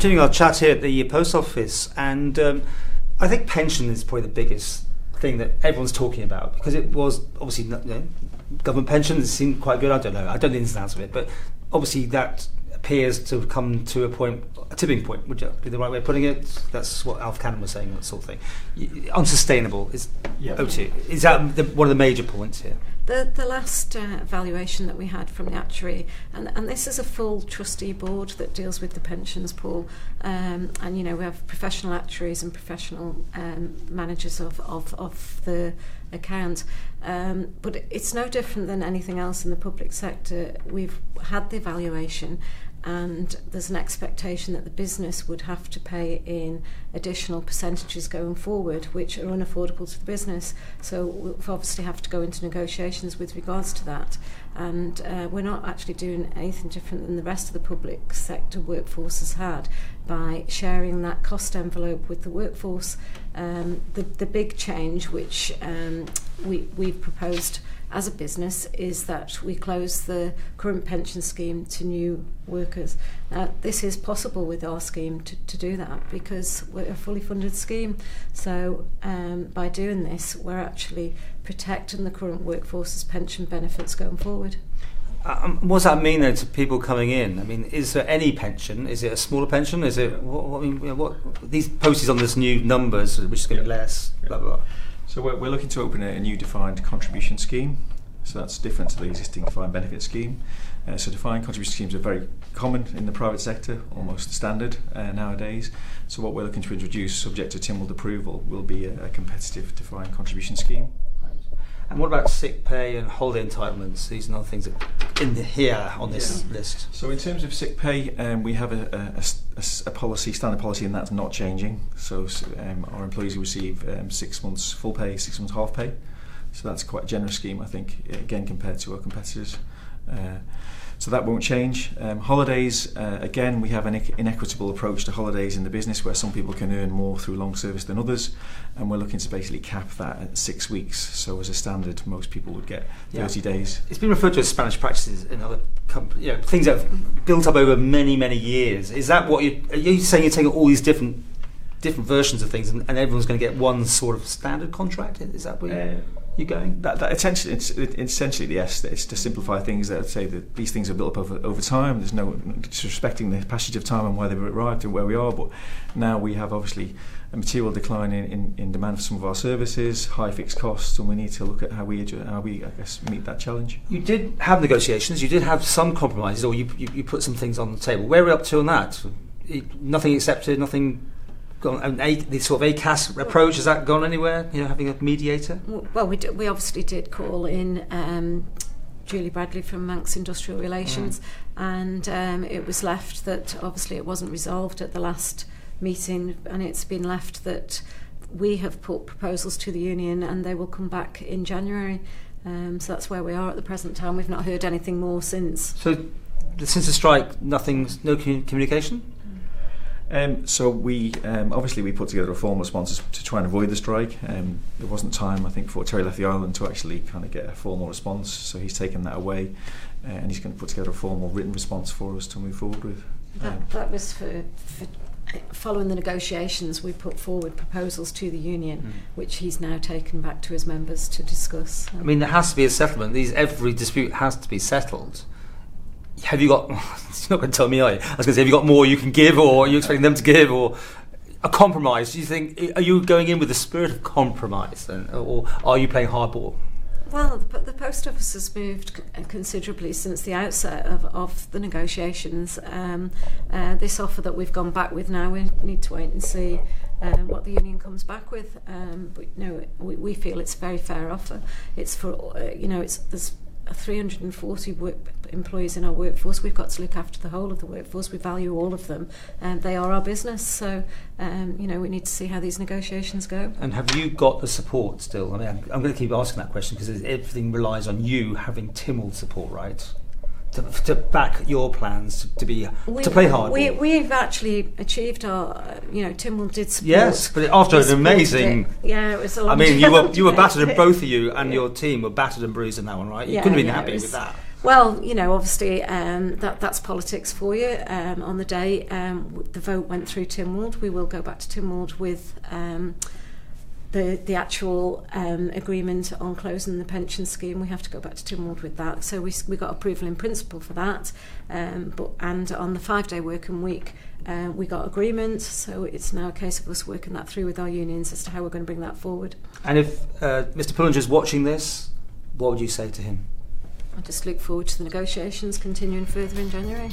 continuing our chat here at the post office, and I think pension is probably the biggest thing that everyone's talking about, because it was obviously government pensions seemed quite good. I don't know the ins and outs of it, but obviously that appears to have come to a tipping point. Would you be the right way of putting it? That's what Alf Cannon was saying, that sort of thing. Unsustainable is OT. Is that one of the major points here? The last valuation that we had from the actuary, and this is a full trustee board that deals with the pensions, Paul, and we have professional actuaries and professional managers of the account, but it's no different than anything else in the public sector. We've had the evaluation, and there's an expectation that the business would have to pay in additional percentages going forward, which are unaffordable to the business. So we'll obviously have to go into negotiations with regards to that. And we're not actually doing anything different than the rest of the public sector workforce has had by sharing that cost envelope with the workforce. The big change which we've proposed as a business is that we close the current pension scheme to new workers. This is possible with our scheme to do that, because we're a fully funded scheme. So by doing this, we're actually protecting the current workforce's pension benefits going forward. What does that mean then to people coming in? I mean, is there any pension? Is it a smaller pension? Is it what these posted on this new numbers, which is going to be less? Blah blah blah. So we're looking to open a new defined contribution scheme. So that's different to the existing defined benefit scheme. So defined contribution schemes are very common in the private sector, almost standard nowadays. So what we're looking to introduce, subject to TIMWLD approval, will be a competitive defined contribution scheme. And what about sick pay and holiday entitlements? These are other things that here on this list. So in terms of sick pay, we have a policy, standard policy, and that's not changing. So our employees receive 6 months full pay, 6 months half pay. So that's quite a generous scheme, I think, again, compared to our competitors. So that won't change. Holidays, again, we have an inequitable approach to holidays in the business, where some people can earn more through long service than others, and we're looking to basically cap that at 6 weeks. So as a standard, most people would get 30 days. It's been referred to as Spanish practices in other companies, things that have built up over many, many years. Is that what are you saying? You're taking all these different versions of things, and everyone's going to get one sort of standard contract? Is that where you're going? That essentially yes. It's to simplify things. That say that these things are built up over time. There's no disrespecting the passage of time and why they've arrived and where we are. But now we have obviously a material decline in demand for some of our services, high fixed costs, and we need to look at how we I guess meet that challenge. You did have negotiations. You did have some compromises, or you put some things on the table. Where are we up to on that? Nothing accepted. Nothing. The sort of ACAS approach, has that gone anywhere? Having a mediator? Well, we obviously did call in Julie Bradley from Manx Industrial Relations, and it was left that obviously it wasn't resolved at the last meeting, and it's been left that we have put proposals to the union and they will come back in January. So that's where we are at the present time. We've not heard anything more since. So since the strike, no communication? So we obviously we put together a formal response to try and avoid the strike. There wasn't time, I think, before Terry left the island to actually kind of get a formal response. So he's taken that away, and he's going to put together a formal written response for us to move forward with. That was for following the negotiations. We put forward proposals to the union, which he's now taken back to his members to discuss. I mean, there has to be a settlement. Every dispute has to be settled. Have you got? You're not going to tell me, are you? I was going to say, have you got more you can give, or are you expecting them to give, or a compromise? Do you think? Are you going in with the spirit of compromise, then, or are you playing hardball? Well, the post office has moved considerably since the outset of the negotiations. This offer that we've gone back with now, we need to wait and see what the union comes back with. But we feel it's a very fair offer. It's for there's 340 employees in our workforce. We've got to look after the whole of the workforce. We value all of them, and they are our business. So, we need to see how these negotiations go. And have you got the support still? I mean, I'm going to keep asking that question because everything relies on you having TIMWLD support, right? To back your plans to play hard. We've actually achieved our, TIMWLD did support. Yes, but after an amazing. It was a long I mean, you were battered, and both of you and your team were battered and bruised in that one, right? You couldn't have been happy with that. Well, you know, obviously that's politics for you. On the day the vote went through Tynwald, we will go back to Tynwald with the actual agreement on closing the pension scheme. We have to go back to Tynwald with that. So we got approval in principle for that. And on the 5-day working week, we got agreement. So it's now a case of us working that through with our unions as to how we're going to bring that forward. And if Mr. Pullinger's watching this, what would you say to him? I just look forward to the negotiations continuing further in January.